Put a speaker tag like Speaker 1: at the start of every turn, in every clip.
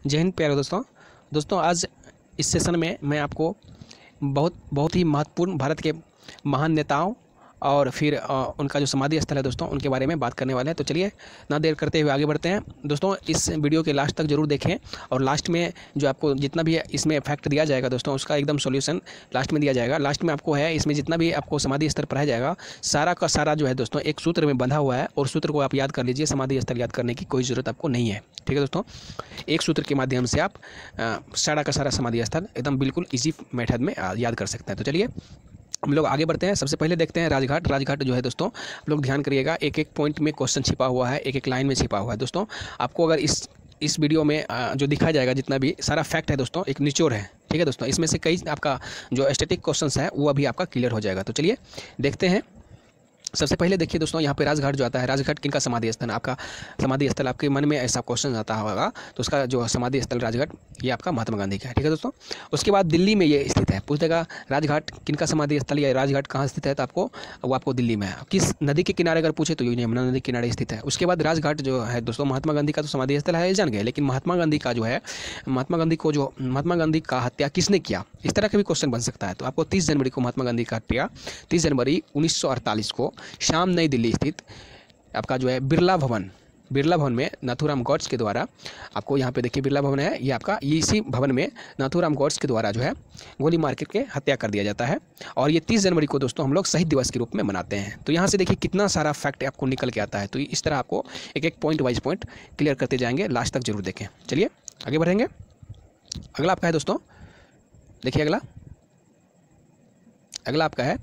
Speaker 1: जय हिंद प्यारे दोस्तों। आज इस सेशन में मैं आपको बहुत ही महत्वपूर्ण भारत के महान नेताओं और फिर उनका जो समाधि स्थल है दोस्तों, उनके बारे में बात करने वाले हैं। तो चलिए ना देर करते हुए आगे बढ़ते हैं। दोस्तों इस वीडियो के लास्ट तक जरूर देखें और लास्ट में जो आपको जितना भी इसमें फैक्ट दिया जाएगा दोस्तों, उसका एकदम सॉल्यूशन लास्ट में दिया जाएगा। लास्ट में आपको है इसमें जितना भी आपको समाधि स्थल पढ़ाया जाएगा, सारा का सारा जो है दोस्तों एक सूत्र में बंधा हुआ है और सूत्र को आप याद कर लीजिए। समाधि स्थल याद करने की कोई ज़रूरत आपको नहीं है, ठीक है दोस्तों। एक सूत्र के माध्यम से आप सारा का सारा समाधि स्थल एकदम बिल्कुल इजी मेथड में याद कर सकते हैं। तो चलिए हम लोग आगे बढ़ते हैं। सबसे पहले देखते हैं राजघाट। राजघाट जो है दोस्तों, आप लोग ध्यान करिएगा, एक एक पॉइंट में क्वेश्चन छिपा हुआ है, एक एक लाइन में छिपा हुआ है दोस्तों। आपको अगर इस वीडियो में जो दिखाया जाएगा जितना भी सारा फैक्ट है दोस्तों, एक निचोड़ है, ठीक है दोस्तों। इसमें से कई आपका जो स्टैटिक क्वेश्चन है वो अभी आपका क्लियर हो जाएगा। तो चलिए देखते हैं। सबसे पहले देखिए दोस्तों, यहाँ पे राजघाट जो आता है, राजघाट किनका समाधि स्थल? आपका समाधि स्थल आपके मन में ऐसा क्वेश्चन आता होगा तो उसका जो समाधि स्थल राजघाट, ये आपका महात्मा गांधी का है, ठीक है दोस्तों। उसके बाद दिल्ली में ये स्थित है। पूछेगा राजघाट किनका समाधि स्थल या राजघाट कहाँ स्थित है, तो वो आपको दिल्ली में है। किस नदी के किनारे अगर पूछे तो यमुना नदी के किनारे स्थित है। उसके बाद राजघाट जो है दोस्तों, महात्मा गांधी का तो समाधि स्थल है, जान गए, लेकिन महात्मा गांधी का जो है, महात्मा गांधी का हत्या किसने किया, इस तरह का भी क्वेश्चन बन सकता है। तो आपको 30 जनवरी को महात्मा गांधी का हत्या 30 जनवरी 1948 को शाम नई दिल्ली स्थित आपका जो है बिरला भवन में नाथूराम गॉड्स के द्वारा, आपको यहाँ पे देखिए बिरला भवन है, ये आपका इसी भवन में नाथूराम गॉड्स के द्वारा जो है गोली मार के हत्या कर दिया जाता है। और ये 30 जनवरी को दोस्तों हम लोग शहीद दिवस के रूप में मनाते हैं। तो यहाँ से देखिए कितना सारा फैक्ट आपको निकल के आता है। तो इस तरह आपको एक एक पॉइंट वाइज पॉइंट क्लियर करते जाएंगे, लास्ट तक जरूर देखें। चलिए आगे बढ़ेंगे। अगला आपका है दोस्तों, देखिए अगला आपका है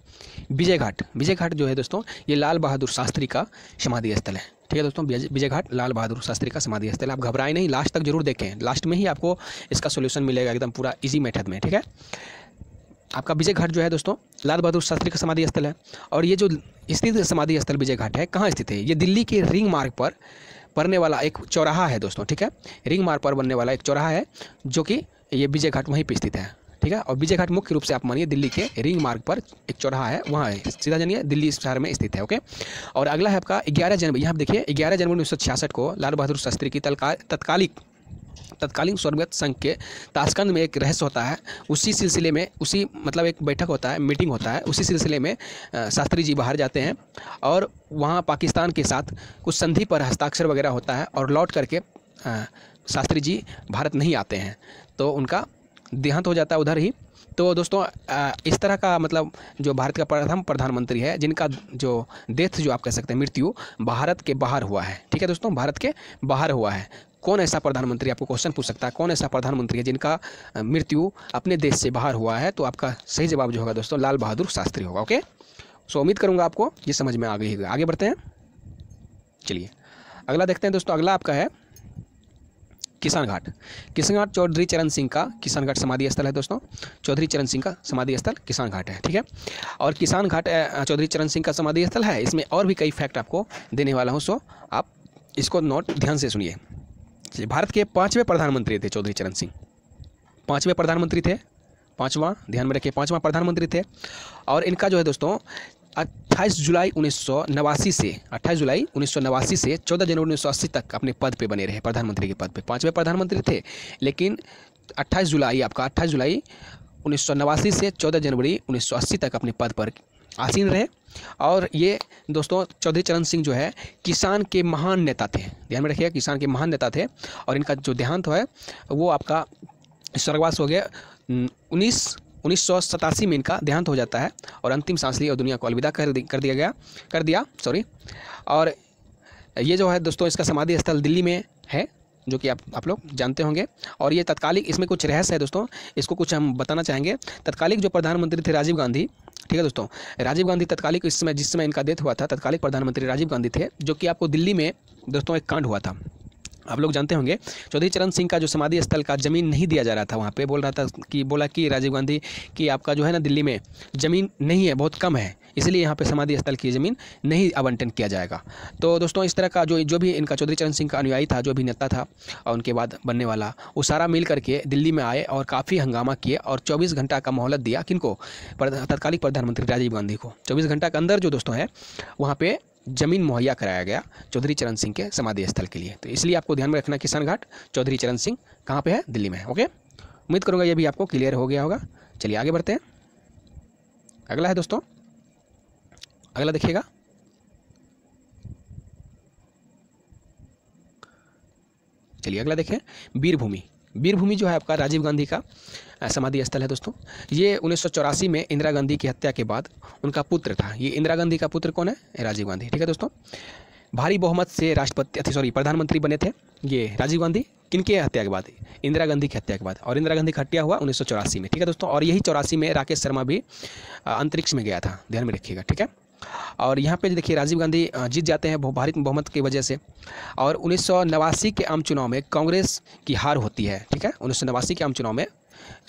Speaker 1: विजय घाट। विजय घाट जो है दोस्तों, ये लाल बहादुर शास्त्री का समाधि स्थल है, ठीक है दोस्तों। विजय घाट लाल बहादुर शास्त्री का समाधि स्थल है। आप घबराएं नहीं, लास्ट तक जरूर देखें, लास्ट में ही आपको इसका सॉल्यूशन मिलेगा एकदम पूरा इजी मेथड में, ठीक है। आपका विजय घाट जो है दोस्तों, लाल बहादुर शास्त्री का समाधि स्थल है। और ये जो स्थित समाधि स्थल विजय घाट है, कहाँ स्थित है? ये दिल्ली के रिंग मार्ग पर पड़ने वाला एक चौराहा है दोस्तों, ठीक है। रिंग मार्ग पर बनने वाला एक चौराहा है, जो कि ये विजय घाट वहीं पर स्थित है, ठीक है। और विजय घाट मुख्य रूप से आप मानिए दिल्ली के रिंग मार्ग पर एक चौराहा है, वहाँ है, सीधा जानिए दिल्ली शहर में स्थित है, ओके। और अगला है आपका 11 जनवरी। यहाँ देखिए 11 जनवरी 1966 को लाल बहादुर शास्त्री की तत्कालीन सोवियत संघ के ताशकंद में एक रहस्य होता है। उसी सिलसिले में एक बैठक होता है, मीटिंग होता है। उसी सिलसिले में शास्त्री जी बाहर जाते हैं और वहाँ पाकिस्तान के साथ कुछ संधि पर हस्ताक्षर वगैरह होता है और लौट करके शास्त्री जी भारत नहीं आते हैं, तो उनका देहांत हो जाता है उधर ही। तो दोस्तों इस तरह का जो भारत का प्रथम प्रधानमंत्री है, जिनका जो डेथ जो आप कह सकते हैं, मृत्यु भारत के बाहर हुआ है, ठीक है दोस्तों, भारत के बाहर हुआ है। कौन ऐसा प्रधानमंत्री, आपको क्वेश्चन पूछ सकता है, कौन ऐसा प्रधानमंत्री है जिनका मृत्यु अपने देश से बाहर हुआ है? तो आपका सही जवाब जो होगा दोस्तों, लाल बहादुर शास्त्री होगा, ओके। सो उम्मीद करूँगा आपको ये समझ में आ गई है। आगे बढ़ते हैं। चलिए अगला देखते हैं दोस्तों। अगला आपका है किसान घाट। चौधरी चरण सिंह का किसान घाट समाधि स्थल है दोस्तों। चौधरी चरण सिंह का समाधि स्थल किसान घाट है, ठीक है। और किसान घाट चौधरी चरण सिंह का समाधि स्थल है। इसमें और भी कई फैक्ट आपको देने वाला हूँ, सो आप इसको नोट ध्यान से सुनिए। भारत के 5वें प्रधानमंत्री थे चौधरी चरण सिंह, 5वें प्रधानमंत्री थे, 5वां ध्यान में रखिए, 5वां प्रधानमंत्री थे। और इनका जो है दोस्तों 28 जुलाई 1989 से 14 जनवरी 1980 तक अपने पद पे बने रहे, प्रधानमंत्री के पद पे। 5वें प्रधानमंत्री थे, लेकिन 28 जुलाई 1989 से 14 जनवरी 1980 तक अपने पद पर आसीन रहे। और ये दोस्तों चौधरी चरण सिंह जो है किसान के महान नेता थे, ध्यान में रखिएगा, किसान के महान नेता थे। और इनका जो देहांत है वो आपका स्वर्गवास हो गया। 1987 में इनका देहांत हो जाता है और अंतिम सांस ली और दुनिया को अलविदा कर दिया। और ये जो है दोस्तों, इसका समाधि स्थल दिल्ली में है, जो कि आप लोग जानते होंगे। और ये तत्कालिक, इसमें कुछ रहस्य है दोस्तों, इसको कुछ हम बताना चाहेंगे। तत्कालिक जो प्रधानमंत्री थे राजीव गांधी, ठीक है दोस्तों, राजीव गांधी तत्कालिक जिस समय इनका डेथ हुआ था, तत्कालिक प्रधानमंत्री राजीव गांधी थे, जो कि आपको दिल्ली में दोस्तों एक कांड हुआ था, आप लोग जानते होंगे। चौधरी चरण सिंह का जो समाधि स्थल का ज़मीन नहीं दिया जा रहा था, वहाँ पे बोला कि राजीव गांधी कि आपका जो है ना दिल्ली में ज़मीन नहीं है, बहुत कम है, इसलिए यहाँ पे समाधि स्थल की ज़मीन नहीं आवंटन किया जाएगा। तो दोस्तों इस तरह का जो भी इनका चौधरी चरण सिंह का अनुयायी था, जो भी नेता था और उनके बाद बनने वाला, वो सारा मिल करके दिल्ली में आए और काफ़ी हंगामा किए और 24 घंटा का मोहलत दिया। किनको? तत्कालिक प्रधानमंत्री राजीव गांधी को। 24 घंटा के अंदर जो दोस्तों है वहाँ पे ज़मीन मुहैया कराया गया चौधरी चरण सिंह के समाधि स्थल के लिए। तो इसलिए आपको ध्यान में रखना किसान घाट चौधरी चरण सिंह कहाँ पे है, दिल्ली में है। ओके, उम्मीद करूँगा ये भी आपको क्लियर हो गया होगा। चलिए आगे बढ़ते हैं। अगला है दोस्तों, अगला देखिएगा, चलिए अगला देखें, वीरभूमि। वीरभूमि जो है आपका राजीव गांधी का समाधि स्थल है दोस्तों। ये 1984 में इंदिरा गांधी की हत्या के बाद उनका पुत्र था। ये इंदिरा गांधी का पुत्र कौन है, राजीव गांधी। ठीक है दोस्तों, भारी बहुमत से प्रधानमंत्री बने थे ये राजीव गांधी, किनके हत्या के बाद, इंदिरा गांधी की हत्या के बाद। और इंदिरा गांधी का हत्या हुआ 1984 में। ठीक है दोस्तों, और यही 84 में राकेश शर्मा भी अंतरिक्ष में गया था, ध्यान में रखिएगा। ठीक है, और यहाँ पे देखिए राजीव गांधी जीत जाते हैं भारी बहुमत की वजह से। और 1989 के आम चुनाव में कांग्रेस की हार होती है। ठीक है, 1989 के आम चुनाव में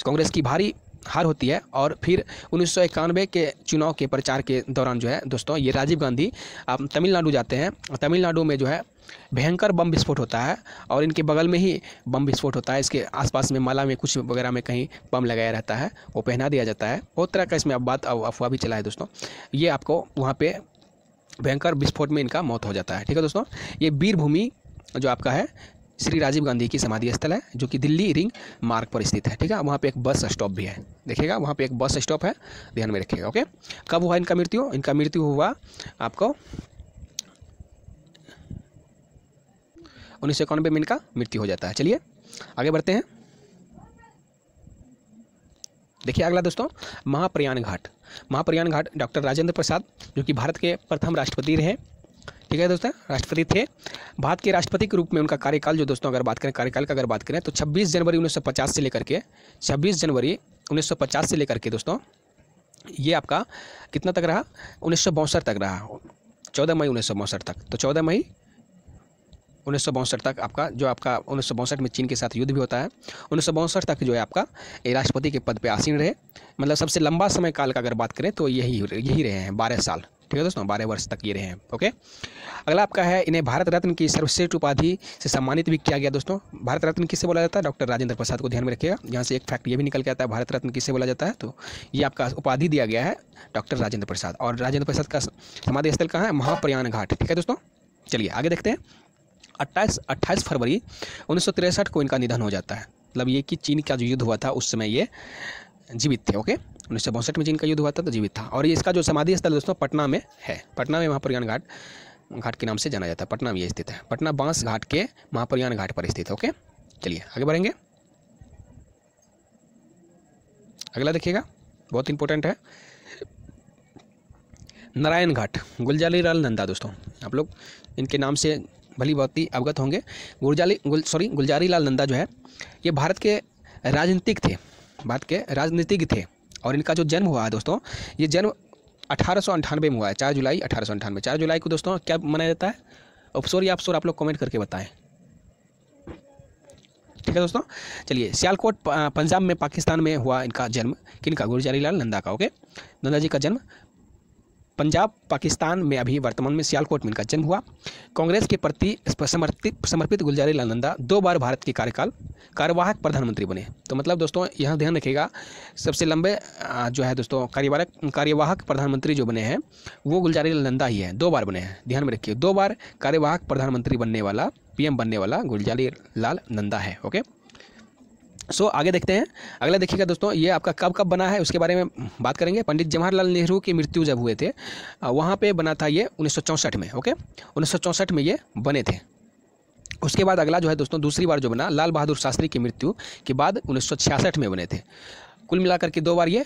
Speaker 1: कांग्रेस की भारी हार होती है। और फिर 1991 के चुनाव के प्रचार के दौरान जो है दोस्तों, ये राजीव गांधी आप तमिलनाडु जाते हैं। तमिलनाडु में जो है भयंकर बम विस्फोट होता है, और इनके बगल में ही बम विस्फोट होता है। इसके आसपास में माला में कुछ वगैरह में कहीं बम लगाया रहता है, वो पहना दिया जाता है। बहुत तरह का इसमें बात अफवाह भी चला है दोस्तों। ये आपको वहाँ पे भयंकर विस्फोट में इनका मौत हो जाता है। ठीक है दोस्तों, ये वीरभूमि जो आपका है श्री राजीव गांधी की समाधि स्थल है, जो कि दिल्ली रिंग मार्ग पर स्थित है। ठीक है, वहाँ पे एक बस स्टॉप भी है, देखिएगा वहाँ पे एक बस स्टॉप है, ध्यान में रखिएगा। ओके, कब हुआ इनका मृत्यु, इनका मृत्यु हुआ आपको 1991 में इनका मृत्यु हो जाता है। चलिए आगे बढ़ते हैं। देखिए अगला दोस्तों, महाप्रयाण घाट। महाप्रयाण घाट डॉक्टर राजेंद्र प्रसाद, जो कि भारत के प्रथम राष्ट्रपति रहे। ठीक है दोस्तों, राष्ट्रपति थे। भारत के राष्ट्रपति के रूप में उनका कार्यकाल जो दोस्तों अगर बात करें, कार्यकाल का अगर बात करें तो 26 जनवरी 1950 से लेकर के 26 जनवरी 1950 से लेकर के दोस्तों ये आपका कितना तक रहा, 1962 तक रहा, 14 मई 1962 तक। तो 14 मई 1962 तक आपका जो आपका 1962 में चीन के साथ युद्ध भी होता है। 1962 तक जो है आपका राष्ट्रपति के पद पे आसीन रहे। मतलब सबसे लंबा समय काल का अगर बात करें तो यही रहे हैं 12 साल। ठीक है दोस्तों, 12 वर्ष तक ये रहे हैं। ओके, अगला आपका है, इन्हें भारत रत्न की सर्वश्रेष्ठ उपाधि से सम्मानित भी किया गया दोस्तों। भारत रत्न किससे बोला जाता है, डॉक्टर राजेंद्र प्रसाद को, ध्यान में रखिएगा। यहाँ से एक फैक्ट ये भी निकल के आता है, भारत रत्न किससे बोला जाता है, तो ये आपका उपाधि दिया गया है डॉक्टर राजेंद्र प्रसाद। और राजेंद्र प्रसाद का समाधि स्थल कहाँ है, महाप्रयाण घाट। ठीक है दोस्तों, चलिए आगे देखते हैं। 28 फरवरी 1963 को इनका निधन हो जाता है। मतलब ये कि चीन का जो युद्ध हुआ था उस समय ये जीवित थे। ओके, 1962 में चीन का युद्ध हुआ था तो जीवित था। और इसका जो समाधि स्थल दोस्तों पटना में है, पटना में महाप्रयाण घाट के नाम से जाना जाता है। पटना में ये स्थित है, पटना बांस घाट के महाप्रयाण घाट पर स्थित है। ओके, चलिए आगे बढ़ेंगे। अगला देखिएगा, बहुत इंपॉर्टेंट है, नारायण घाट। गुलजारी लाल नंदा दोस्तों, आप लोग इनके नाम से भली बहुत ही अवगत होंगे। गुलजारी लाल नंदा जो है ये भारत के राजनीतिज्ञ थे। और इनका जो जन्म हुआ है दोस्तों, ये जन्म 1898 में हुआ है, 4 जुलाई 1898। 4 जुलाई को दोस्तों क्या मनाया जाता है, अफसोर या अफसोर, आप लोग कमेंट करके बताएं। ठीक है दोस्तों, चलिए सियालकोट पंजाब में पाकिस्तान में हुआ इनका जन्म, किनका, गुलजारी लाल नंदा का। ओके, नंदा जी का जन्म पंजाब पाकिस्तान में अभी वर्तमान में सियालकोट में इनका जन्म हुआ। कांग्रेस के प्रति समर्पित गुलजारी लाल नंदा 2 बार भारत के कार्यवाहक प्रधानमंत्री बने। तो मतलब दोस्तों यहाँ ध्यान रखिएगा, सबसे लंबे जो है दोस्तों कार्यवाहक प्रधानमंत्री जो बने हैं वो गुलजारी लाल नंदा ही है, 2 बार बने हैं, ध्यान में रखिए। 2 बार कार्यवाहक प्रधानमंत्री बनने वाला, PM बनने वाला गुलजारी लाल नंदा है। ओके, सो आगे देखते हैं। अगला देखिएगा दोस्तों, ये आपका कब बना है उसके बारे में बात करेंगे। पंडित जवाहरलाल नेहरू की मृत्यु जब हुए थे वहाँ पे बना था ये 1964 में। ओके, 1964 में ये बने थे। उसके बाद अगला जो है दोस्तों दूसरी बार जो बना लाल बहादुर शास्त्री की मृत्यु के बाद 1966 में बने थे। कुल मिलाकर के 2 बार ये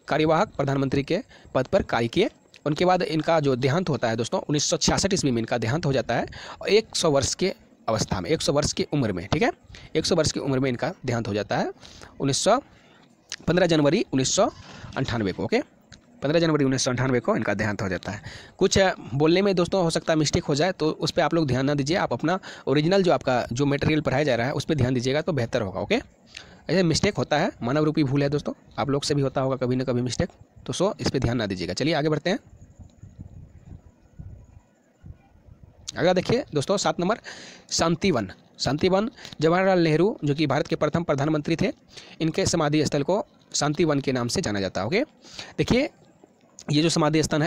Speaker 1: कार्यवाहक प्रधानमंत्री के पद पर कार्य किए। उनके बाद इनका जो देहांत होता है दोस्तों 1966 ईस्वी में इनका देहांत हो जाता है, और 100 वर्ष के अवस्था में, 100 वर्ष की उम्र में। ठीक है, 100 वर्ष की उम्र में इनका देहांत हो जाता है 15 जनवरी 1998 को। ओके, 15 जनवरी 1998 को इनका देहांत हो जाता है। कुछ बोलने में दोस्तों हो सकता है मिस्टेक हो जाए, तो उस पर आप लोग ध्यान ना दीजिए। आप अपना ओरिजिनल जो आपका जो मटेरियल पढ़ाया जा रहा है उस पर ध्यान दीजिएगा तो बेहतर होगा। ओके, ऐसे मिस्टेक होता है, मानव रूपी भूल है दोस्तों, आप लोग से भी होता होगा कभी ना कभी मिस्टेक, तो इस पर ध्यान ना दीजिएगा। चलिए आगे बढ़ते हैं। अगला देखिए दोस्तों 7 नंबर, शांतिवन जवाहरलाल नेहरू जो कि भारत के प्रथम प्रधानमंत्री थे, इनके समाधि स्थल को शांतिवन के नाम से जाना जाता है। ओके, देखिए ये जो समाधि स्थल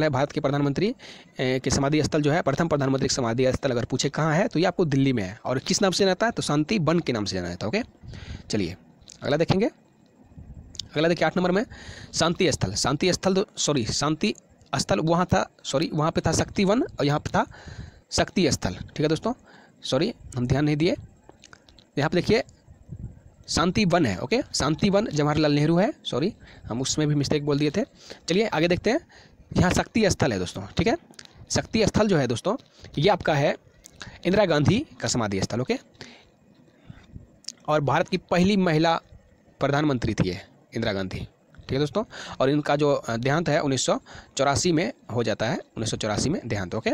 Speaker 1: है भारत के प्रधानमंत्री के समाधि स्थल जो है, प्रथम प्रधानमंत्री का समाधि स्थल अगर पूछे कहाँ है तो ये आपको दिल्ली में है। और किस नाम से जाना जाता है? तो शांति वन के नाम से जाना जाता है। ओके, चलिए अगला देखेंगे। अगला देखिए 8 नंबर में शांति स्थल। शांति स्थल वहाँ था, वहाँ पे था शक्ति वन और यहाँ पे था शक्ति स्थल। ठीक है दोस्तों, हम ध्यान नहीं दिए। यहाँ पे देखिए शांति वन है। ओके, शांति वन जवाहरलाल नेहरू है। हम उसमें भी मिस्टेक बोल दिए थे। चलिए आगे देखते हैं। यहाँ शक्ति स्थल है दोस्तों। ठीक है, शक्ति स्थल जो है दोस्तों ये आपका है इंदिरा गांधी का समाधि स्थल। ओके, और भारत की पहली महिला प्रधानमंत्री थी ये इंदिरा गांधी। ठीक है दोस्तों, और इनका जो देहांत है 1984 में हो जाता है, 1984 में देहांत। ओके,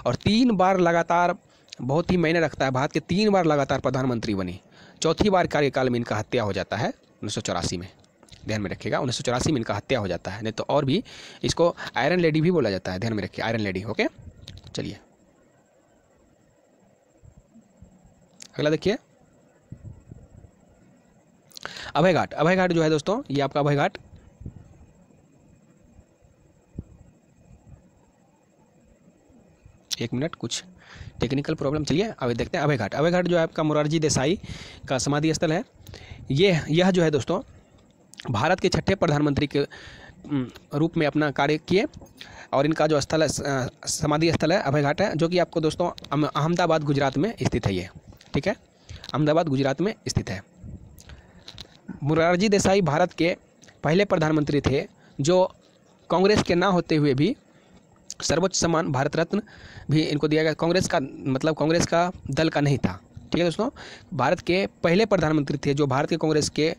Speaker 1: और 3 बार लगातार, बहुत ही मायने रखता है, भारत के 3 बार लगातार प्रधानमंत्री बनी। चौथी बार कार्यकाल में इनका हत्या हो जाता है 1984 में। ध्यान में रखिएगा, 1984 में इनका हत्या हो जाता है। नहीं तो और भी इसको आयरन लेडी भी बोला जाता है। ध्यान में रखिए, आयरन लेडी। ओके, चलिए अगला देखिए अभय घाट। अभय घाट जो है दोस्तों ये आपका अभय घाट एक मिनट, कुछ टेक्निकल प्रॉब्लम। चलिए अभी देखते हैं अभय घाट। अभय घाट जो है आपका मोरारजी देसाई का समाधि स्थल है। यह जो है दोस्तों भारत के 6ठे प्रधानमंत्री के रूप में अपना कार्य किए। और इनका जो स्थल है, समाधि स्थल है अभय घाट है, जो कि आपको दोस्तों अहमदाबाद गुजरात में स्थित है ये। ठीक है, अहमदाबाद गुजरात में स्थित है। मोरारजी देसाई भारत के पहले प्रधानमंत्री थे जो कांग्रेस के ना होते हुए भी सर्वोच्च सम्मान भारत रत्न भी इनको दिया गया। कांग्रेस का दल का नहीं था। ठीक है दोस्तों, भारत के पहले प्रधानमंत्री थे जो भारत के कांग्रेस के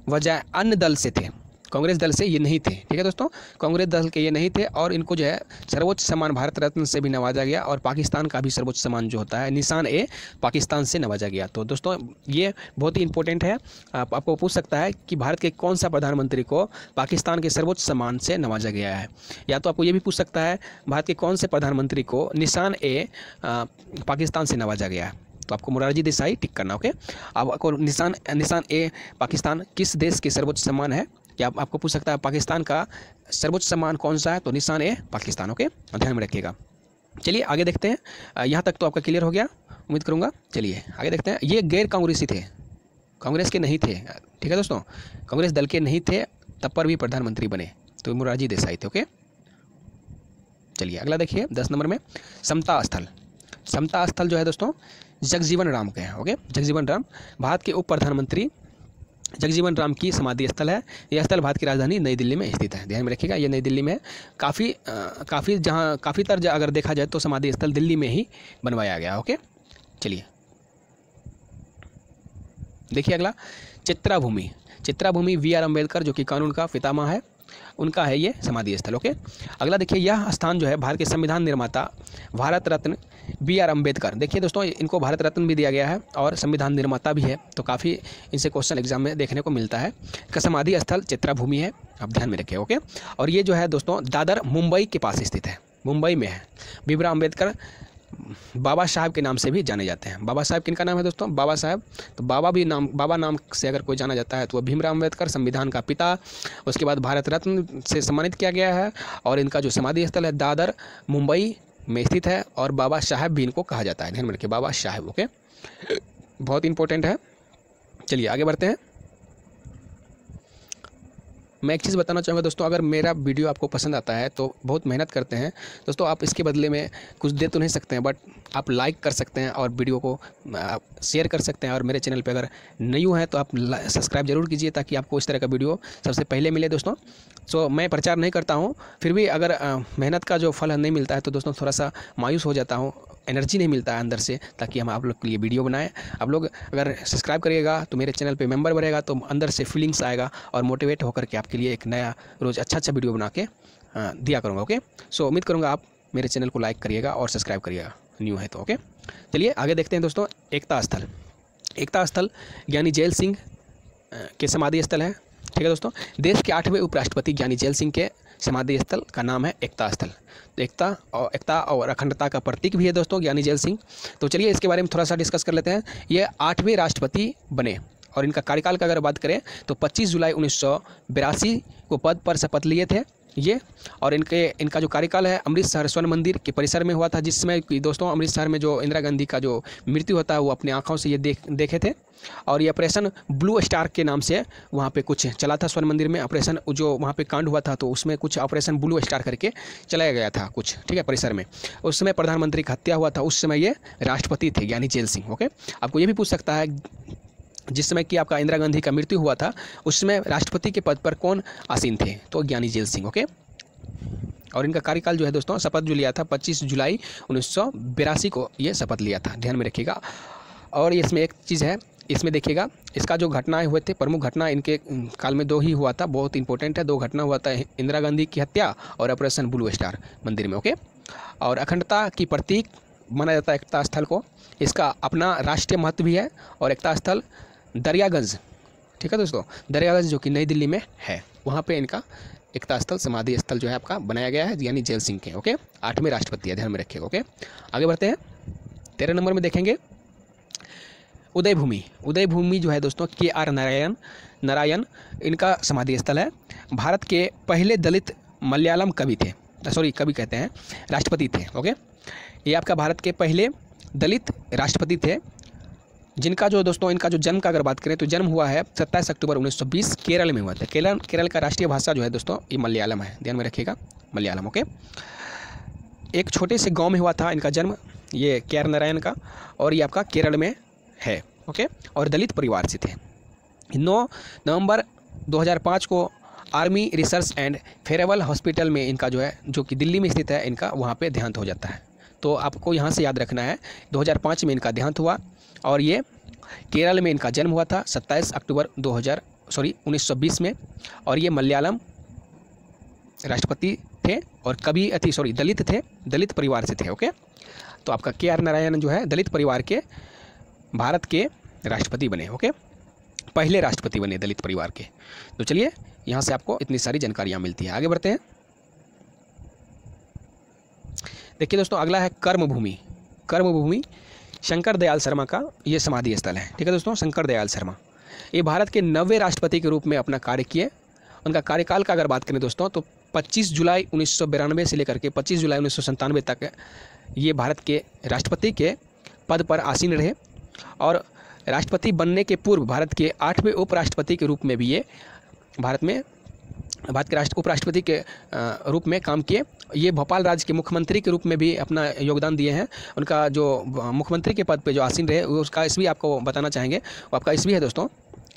Speaker 1: बजाय अन्य दल से थे, कांग्रेस दल से ये नहीं थे। ठीक है दोस्तों, कांग्रेस दल के ये नहीं थे और इनको जो है सर्वोच्च सम्मान भारत रत्न से भी नवाजा गया और पाकिस्तान का भी सर्वोच्च सम्मान जो होता है निशान ए पाकिस्तान से नवाजा गया। तो दोस्तों ये बहुत ही इंपॉर्टेंट है, आपको पूछ सकता है कि भारत के कौन सा प्रधानमंत्री को पाकिस्तान के सर्वोच्च सम्मान से नवाजा गया है, या तो आपको ये भी पूछ सकता है भारत के कौन से प्रधानमंत्री को निशान ए पाकिस्तान से नवाजा गया है। तो आपको मोरारजी देसाई टिक करना। ओके, अब आपको निशान ए पाकिस्तान किस देश के सर्वोच्च सम्मान है, या आपको पूछ सकता है पाकिस्तान का सर्वोच्च सम्मान कौन सा है, तो निशान ए पाकिस्तान। ओके, ध्यान में रखिएगा। चलिए आगे देखते हैं। यहाँ तक तो आपका क्लियर हो गया उम्मीद करूँगा। चलिए आगे देखते हैं। ये गैर कांग्रेसी थे, कांग्रेस के नहीं थे। ठीक है दोस्तों, कांग्रेस दल के नहीं थे तब पर भी प्रधानमंत्री बने, तो मोरारजी देसाई थे। ओके, चलिए अगला देखिए 10 नंबर में समता स्थल। समता स्थल जो है दोस्तों जगजीवन राम के हैं। ओके, जगजीवन राम भारत के उप प्रधानमंत्री जगजीवन राम की समाधि स्थल है। यह स्थल भारत की राजधानी नई दिल्ली में स्थित है। ध्यान में रखिएगा, ये नई दिल्ली में है। काफ़ी तरह अगर देखा जाए तो समाधि स्थल दिल्ली में ही बनवाया गया। ओके, चलिए देखिए अगला चित्राभूमि वी.आर. अम्बेडकर जो कि कानून का पितामह है, उनका है ये समाधि स्थल। ओके, अगला देखिए यह स्थान जो है भारत के संविधान निर्माता भारत रत्न बी.आर. अम्बेडकर। देखिए दोस्तों इनको भारत रत्न भी दिया गया है और संविधान निर्माता भी है, तो काफ़ी इनसे क्वेश्चन एग्जाम में देखने को मिलता है। का समाधि स्थल चित्राभूमि है, आप ध्यान में रखिए। ओके, और ये जो है दोस्तों दादर मुंबई के पास स्थित है, मुंबई में है। भीमराव अम्बेडकर बाबा साहब के नाम से भी जाने जाते हैं। बाबा साहब किनका नाम है दोस्तों? बाबा साहब। तो बाबा नाम से अगर कोई जाना जाता है तो वह भीमराव अम्बेडकर, संविधान का पिता। उसके बाद भारत रत्न से सम्मानित किया गया है और इनका जो समाधि स्थल है दादर मुंबई में स्थित है और बाबा साहब भी इनको कहा जाता है। ध्यान में रखिए, बाबा साहब। ओके, बहुत इंपॉर्टेंट है। चलिए आगे बढ़ते हैं। मैं एक चीज़ बताना चाहूँगा दोस्तों, अगर मेरा वीडियो आपको पसंद आता है तो बहुत मेहनत करते हैं दोस्तों, आप इसके बदले में कुछ दे तो नहीं सकते हैं, बट आप लाइक कर सकते हैं और वीडियो को शेयर कर सकते हैं। और मेरे चैनल पे अगर न्यू है तो आप सब्सक्राइब जरूर कीजिए ताकि आपको इस तरह का वीडियो सबसे पहले मिले दोस्तों। सो मैं प्रचार नहीं करता हूँ, फिर भी अगर मेहनत का जो फल नहीं मिलता है तो दोस्तों थोड़ा सा मायूस हो जाता हूँ, एनर्जी नहीं मिलता है अंदर से, ताकि हम आप लोग के लिए वीडियो बनाएं। आप लोग अगर सब्सक्राइब करिएगा तो मेरे चैनल पे मेंबर बनेगा तो अंदर से फीलिंग्स आएगा और मोटिवेट होकर के आपके लिए एक नया रोज़ अच्छा वीडियो बना के दिया करूँगा। ओके, सो उम्मीद करूँगा आप मेरे चैनल को लाइक करिएगा और सब्सक्राइब करिएगा न्यू है तो। ओके, चलिए आगे देखते हैं दोस्तों। एकता स्थल ज्ञानी जैल सिंह के समाधि स्थल है। ठीक है दोस्तों, देश के 8वें उपराष्ट्रपति ज्ञानी जैल सिंह के समाधि स्थल का नाम है एकता स्थल। एकता और अखंडता का प्रतीक भी है दोस्तों ज्ञानी जैल सिंह। तो चलिए इसके बारे में थोड़ा सा डिस्कस कर लेते हैं। ये 8वें राष्ट्रपति बने और इनका कार्यकाल का अगर बात करें तो 25 जुलाई 1982 को पद पर शपथ लिए थे ये, और इनका जो कार्यकाल है अमृतसर स्वर्ण मंदिर के परिसर में हुआ था, जिसमें कि दोस्तों अमृतसर में जो इंदिरा गांधी का जो मृत्यु होता है वो अपनी आंखों से ये देखे थे। और ये ऑपरेशन ब्लू स्टार के नाम से वहाँ पे कुछ चला था स्वर्ण मंदिर में। ऑपरेशन जो वहाँ पे कांड हुआ था तो उसमें कुछ ऑपरेशन ब्लू स्टार करके चलाया गया था कुछ, ठीक है, परिसर में। उस समय प्रधानमंत्री की हत्या हुआ था, उस समय ये राष्ट्रपति थे ज्ञानी जेल सिंह। ओके, आपको ये भी पूछ सकता है जिस समय कि आपका इंदिरा गांधी का मृत्यु हुआ था उस समय राष्ट्रपति के पद पर कौन आसीन थे, तो ज्ञानी जेल सिंह। ओके, और इनका कार्यकाल जो है दोस्तों, शपथ जो लिया था 25 जुलाई 1982 को ये शपथ लिया था, ध्यान में रखिएगा। और इसमें एक चीज़ है, इसमें देखिएगा इसका जो घटनाएं हुए थे, प्रमुख घटना इनके काल में 2 ही हुआ था, बहुत इंपॉर्टेंट है। 2 घटना हुआ था, इंदिरा गांधी की हत्या और ऑपरेशन ब्लू स्टार मंदिर में। ओके, और अखंडता की प्रतीक माना जाता है एकता स्थल को, इसका अपना राष्ट्रीय महत्व भी है। और एकता स्थल दरियागंज, ठीक है दोस्तों, दरियागंज जो कि नई दिल्ली में है, वहाँ पे इनका एकता स्थल समाधि स्थल जो है आपका बनाया गया है यानी जेल सिंह के। ओके, 8वें राष्ट्रपति है, ध्यान में रखिएगा। ओके, आगे बढ़ते हैं। 13 नंबर में देखेंगे उदय भूमि। उदय भूमि जो है दोस्तों KR नारायण इनका समाधि स्थल है। भारत के पहले दलित मलयालम कवि थे, कवि कहते हैं, राष्ट्रपति थे। ओके, ये आपका भारत के पहले दलित राष्ट्रपति थे, जिनका जो दोस्तों इनका जो जन्म का अगर बात करें तो जन्म हुआ है 27 अक्टूबर 1920 केरल में हुआ था। केरल का राष्ट्रीय भाषा जो है दोस्तों ये मलयालम है, ध्यान में रखिएगा, मलयालम। ओके, एक छोटे से गांव में हुआ था इनका जन्म, ये KR नारायण का, और ये आपका केरल में है। ओके, और दलित परिवार से थे। 9 नवंबर 2005 को army research and farewell hospital में इनका जो है, जो कि दिल्ली में स्थित है, इनका वहाँ पे देहांत हो जाता है। तो आपको यहाँ से याद रखना है 2005 में इनका देहांत हुआ, और ये केरल में इनका जन्म हुआ था 27 अक्टूबर 1920 में, और ये मलयालम राष्ट्रपति थे और दलित थे, दलित परिवार से थे। ओके, तो आपका KR नारायण जो है दलित परिवार के भारत के राष्ट्रपति बने। ओके, पहले राष्ट्रपति बने दलित परिवार के। तो चलिए यहाँ से आपको इतनी सारी जानकारियाँ मिलती है। आगे बढ़ते हैं। देखिए दोस्तों, अगला है कर्मभूमि। कर्मभूमि शंकर दयाल शर्मा का ये समाधि स्थल है, ठीक है दोस्तों, शंकर दयाल शर्मा ये भारत के 90वें राष्ट्रपति के रूप में अपना कार्य किए। उनका कार्यकाल का अगर बात करें दोस्तों तो 25 जुलाई 1992 से लेकर के 25 जुलाई 1997 तक ये भारत के राष्ट्रपति के पद पर आसीन रहे। और राष्ट्रपति बनने के पूर्व भारत के 8वें उपराष्ट्रपति के रूप में भी ये भारत के उपराष्ट्रपति के रूप में काम किए। ये भोपाल राज्य के मुख्यमंत्री के रूप में भी अपना योगदान दिए हैं। उनका जो मुख्यमंत्री के पद पे जो आसीन रहे उसका ईस्वी आपको बताना चाहेंगे, वो आपका ईस्वी है दोस्तों,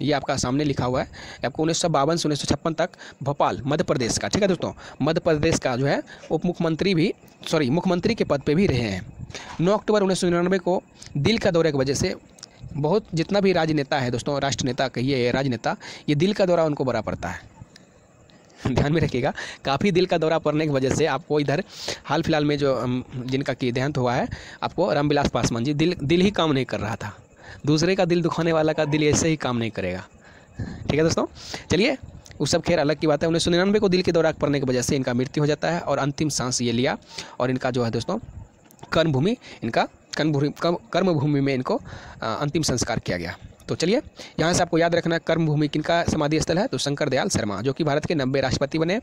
Speaker 1: ये आपका सामने लिखा हुआ है, आपको 1952 से 1956 तक भोपाल मध्य प्रदेश का, ठीक है दोस्तों, मध्य प्रदेश का जो है मुख्यमंत्री के पद पे भी रहे हैं। 9 अक्टूबर 1999 को दिल का दौरे की वजह से बहुत जितना भी राजनेता है दोस्तों, राष्ट्र नेता कहिए राजनेता, ये दिल का दौरा उनको बड़ा पड़ता है, ध्यान में रखिएगा। काफ़ी दिल का दौरा पड़ने की वजह से आपको इधर हाल फिलहाल में जो जिनका कि देहांत हुआ है, आपको रामविलास पासवान जी, दिल ही काम नहीं कर रहा था। दूसरे का दिल दुखाने वाला का दिल ऐसे ही काम नहीं करेगा, ठीक है दोस्तों। चलिए वो सब खैर अलग की बात है। 1999 को दिल के दौरा पड़ने की वजह से इनका मृत्यु हो जाता है और अंतिम सांस ये लिया, और इनका जो है दोस्तों कर्मभूमि में इनको अंतिम संस्कार किया गया। तो चलिए यहाँ से आपको याद रखना कर्मभूमि किनका समाधि स्थल है, तो शंकर दयाल शर्मा जो कि भारत के 90 राष्ट्रपति बने,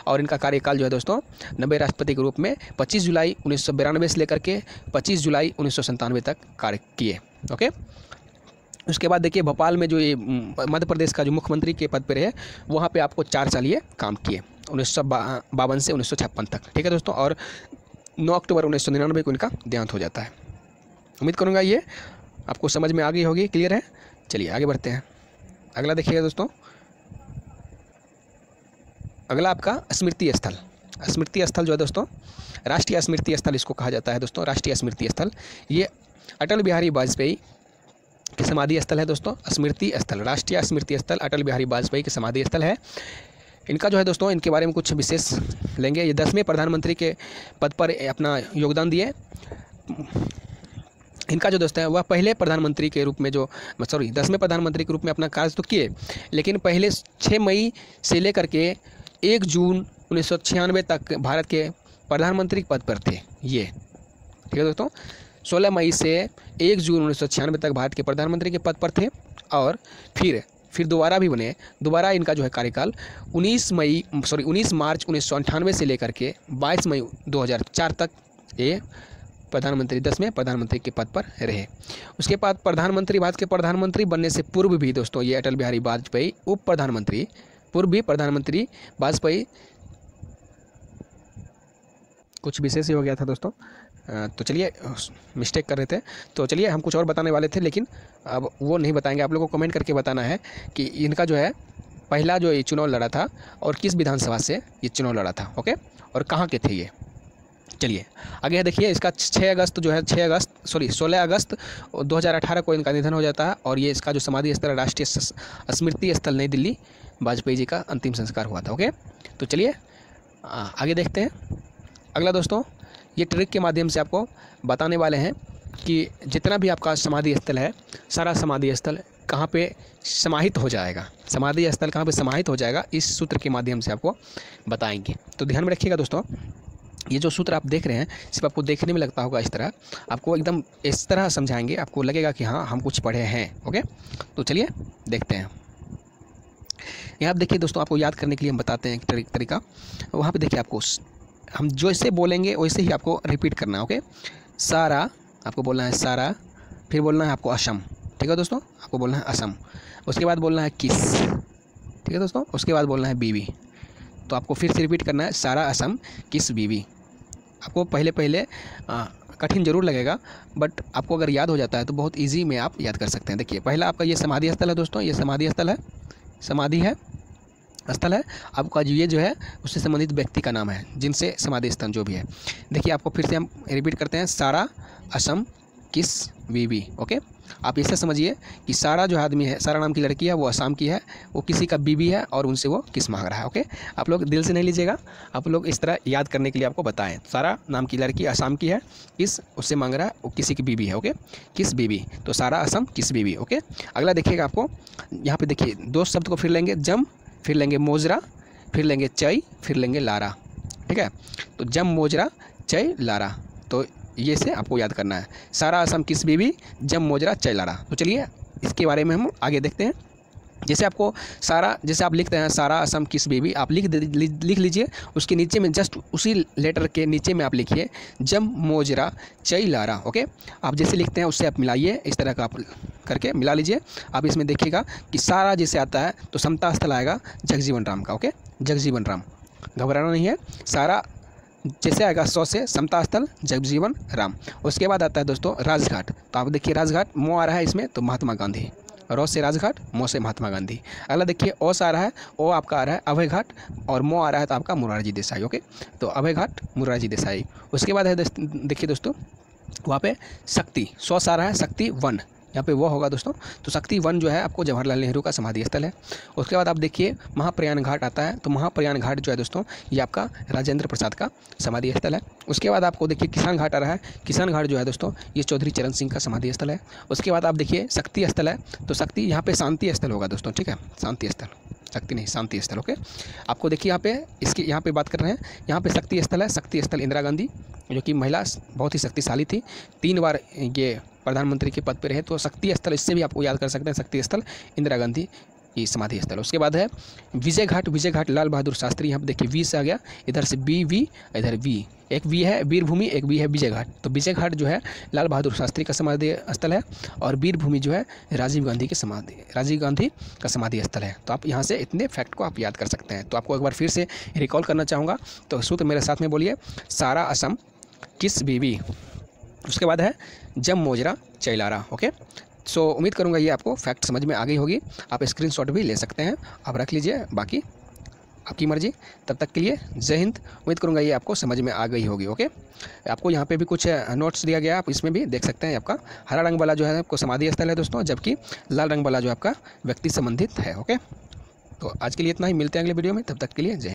Speaker 1: और इनका कार्यकाल जो है दोस्तों 90 राष्ट्रपति के रूप में 25 जुलाई 1992 से लेकर के 25 जुलाई 1997 तक कार्य किए। ओके, उसके बाद देखिए भोपाल में जो ये मध्य प्रदेश का जो मुख्यमंत्री के पद पर रहे, वहाँ पर आपको 4 साल ये काम किए 1952 से 1956 तक, ठीक है दोस्तों। और 9 अक्टूबर 1999 को इनका देहांत हो जाता है। उम्मीद करूँगा ये आपको समझ में आ गई होगी, क्लियर है। चलिए आगे बढ़ते हैं। अगला देखिएगा दोस्तों, अगला आपका स्मृति स्थल। स्मृति स्थल जो है दोस्तों, राष्ट्रीय स्मृति स्थल इसको कहा जाता है दोस्तों, राष्ट्रीय स्मृति स्थल। ये अटल बिहारी वाजपेयी के समाधि स्थल है दोस्तों। स्मृति स्थल, राष्ट्रीय स्मृति स्थल अटल बिहारी वाजपेयी के समाधि स्थल है। इनका जो है दोस्तों, इनके बारे में कुछ विशेष लेंगे। ये 10वें प्रधानमंत्री के पद पर अपना योगदान दिए। इनका जो दोस्त है वह पहले प्रधानमंत्री के रूप में 10वें प्रधानमंत्री के रूप में अपना कार्य तो किए, लेकिन पहले 6 मई से लेकर के 1 जून 1996 तक भारत के प्रधानमंत्री पद पर थे ये, ठीक है दोस्तों। 16 मई से 1 जून 1996 तक भारत के प्रधानमंत्री के पद पर थे, और फिर फिर दोबारा भी बने, दोबारा इनका जो है कार्यकाल 19 मार्च 1998 से लेकर के 22 मई 2004 तक ये प्रधानमंत्री 10वें प्रधानमंत्री के पद पर रहे। उसके बाद भारत के प्रधानमंत्री बनने से पूर्व भी दोस्तों ये अटल बिहारी वाजपेयी पूर्व भी प्रधानमंत्री वाजपेयी कुछ विशेष ही हो गया था दोस्तों, तो चलिए मिस्टेक कर रहे थे, तो चलिए हम कुछ और बताने वाले थे लेकिन अब वो नहीं बताएंगे। आप लोगों को कमेंट करके बताना है कि इनका जो है पहला जो ये चुनाव लड़ा था और किस विधानसभा से ये चुनाव लड़ा था, ओके, और कहाँ के थे ये। चलिए आगे देखिए, इसका 16 अगस्त 2018 को इनका निधन हो जाता है और ये इसका जो समाधि स्थल राष्ट्रीय स्मृति स्थल नई दिल्ली वाजपेयी जी का अंतिम संस्कार हुआ था, ओके। तो चलिए आगे देखते हैं। अगला दोस्तों, ये ट्रिक के माध्यम से आपको बताने वाले हैं कि जितना भी आपका समाधि स्थल है, सारा समाधि स्थल कहाँ पे समाहित हो जाएगा, समाधि स्थल कहाँ पे समाहित हो जाएगा, इस सूत्र के माध्यम से आपको बताएंगे। तो ध्यान में रखिएगा दोस्तों, ये जो सूत्र आप देख रहे हैं सिर्फ आपको देखने में लगता होगा इस तरह, आपको एकदम इस तरह समझाएंगे, आपको लगेगा कि हाँ हम कुछ पढ़े हैं, ओके। तो चलिए देखते हैं। यहाँ आप देखिए दोस्तों, आपको याद करने के लिए हम बताते हैं एक तरीका। वहाँ पे देखिए, आपको हम जैसे बोलेंगे वैसे ही आपको रिपीट करना है, ओके। सारा आपको बोलना है सारा, फिर बोलना है आपको असम, ठीक है दोस्तों, आपको बोलना है असम। उसके बाद बोलना है किस, ठीक है दोस्तों, उसके बाद बोलना है बीवी। तो आपको फिर से रिपीट करना है सारा असम किस बीवी। आपको पहले कठिन जरूर लगेगा, बट आपको अगर याद हो जाता है तो बहुत इजी में आप याद कर सकते हैं। देखिए पहला आपका ये समाधि स्थल है दोस्तों, ये समाधि स्थल है, समाधि है स्थल है आपका, ये जो है उससे संबंधित व्यक्ति का नाम है, जिनसे समाधि स्थल जो भी है। देखिए आपको फिर से हम रिपीट करते हैं, सारा असम किस बीवी, ओके। आप इसे समझिए कि सारा जो आदमी है, सारा नाम की लड़की है, वो असम की है, वो किसी का बीवी है और उनसे वो किस मांग रहा है, ओके। आप लोग दिल से नहीं लीजिएगा, आप लोग इस तरह याद करने के लिए आपको बताएं। सारा नाम की लड़की असम की है, किस उससे मांग रहा है, वो किसी की बीवी है, ओके, किस बीवी। तो सारा असम किस बीवी, ओके। अगला देखिएगा, आपको यहाँ पे देखिए दो शब्द को फिर लेंगे, जम, फिर लेंगे मोजरा, फिर लेंगे चई, फिर लेंगे लारा, ठीक है। तो जम मोजरा चई लारा, तो ये से आपको याद करना है, सारा असम किस बीवी, जम मोजरा चई लारा। तो चलिए इसके बारे में हम आगे देखते हैं। जैसे आपको सारा, जैसे आप लिखते हैं सारा असम किस बीवी, आप लिख लीजिए, उसके नीचे में जस्ट उसी लेटर के नीचे में आप लिखिए जम मोजरा चई लारा, ओके। आप जैसे लिखते हैं उससे आप मिलाइए, इस तरह का आप करके मिला लीजिए। आप इसमें देखिएगा कि सारा जैसे आता है तो समता स्थल आएगा जगजीवन राम का, ओके, जगजीवन राम, घबराना नहीं है। सारा जैसे आएगा 100 से समता स्थल जगजीवन राम। उसके बाद आता है दोस्तों राजघाट, तो आप देखिए राजघाट, मो आ रहा है इसमें तो महात्मा गांधी, रो से राजघाट, मो से महात्मा गांधी। अगला देखिए ओ से आ रहा है, ओ आपका आ रहा है अभय घाट, और मो आ रहा है तो आपका मोरारजी देसाई, ओके। तो अभय घाट मोरारजी देसाई। उसके बाद है देखिए दोस्तों वहाँ पे शक्ति, 100 से आ रहा है शक्ति वन, यहाँ पे वो होगा दोस्तों, तो शक्ति वन जो है आपको जवाहरलाल नेहरू का समाधि स्थल है। उसके बाद आप देखिए महाप्रयाण घाट आता है, तो महाप्रयाण घाट जो है दोस्तों ये आपका राजेंद्र प्रसाद का समाधि स्थल है। उसके बाद आपको देखिए किसान घाट आ रहा है, किसान घाट जो है दोस्तों ये चौधरी चरण सिंह का समाधि स्थल है। उसके बाद आप देखिए शक्ति स्थल है, तो शक्ति यहाँ पे शांति स्थल होगा दोस्तों, ठीक है, शांति स्थल, शक्ति नहीं शांति स्थल, ओके। आपको देखिए यहाँ पे इसकी यहाँ पे बात कर रहे हैं, यहाँ पे शक्ति स्थल है, शक्ति स्थल इंदिरा गांधी जो कि महिला बहुत ही शक्तिशाली थी, 3 बार ये प्रधानमंत्री के पद पर रहे, तो शक्ति स्थल इससे भी आपको याद कर सकते हैं, शक्ति स्थल इंदिरा गांधी की समाधि स्थल। उसके बाद है विजय घाट, विजय घाट लाल बहादुर शास्त्री, यहाँ पर देखिए वी से आ गया, इधर से बी वी, इधर वी, एक वी है वीरभूमि, एक वी है विजय घाट। तो विजय घाट जो है लाल बहादुर शास्त्री का समाधि स्थल है, और वीरभूमि जो है राजीव गांधी का समाधि स्थल है। तो आप यहाँ से इतने फैक्ट को आप याद कर सकते हैं। तो आपको एक बार फिर से रिकॉल करना चाहूँगा, तो सूत्र मेरे साथ में बोलिए, सारा असम किस बीवी, उसके बाद है जम मोजरा चैलारा, ओके। सो उम्मीद करूँगा ये आपको फैक्ट समझ में आ गई होगी। आप स्क्रीनशॉट भी ले सकते हैं, आप रख लीजिए, बाकी आपकी मर्जी। तब तक के लिए जय हिंद। उम्मीद करूँगा ये आपको समझ में आ गई होगी, ओके। आपको यहाँ पे भी कुछ नोट्स दिया गया, आप इसमें भी देख सकते हैं। आपका हरा रंग वाला जो है आपको समाधि स्थल है दोस्तों, जबकि लाल रंग वाला जो आपका व्यक्ति संबंधित है, ओके। तो आज के लिए इतना ही, मिलते हैं अगले वीडियो में, तब तक के लिए जय।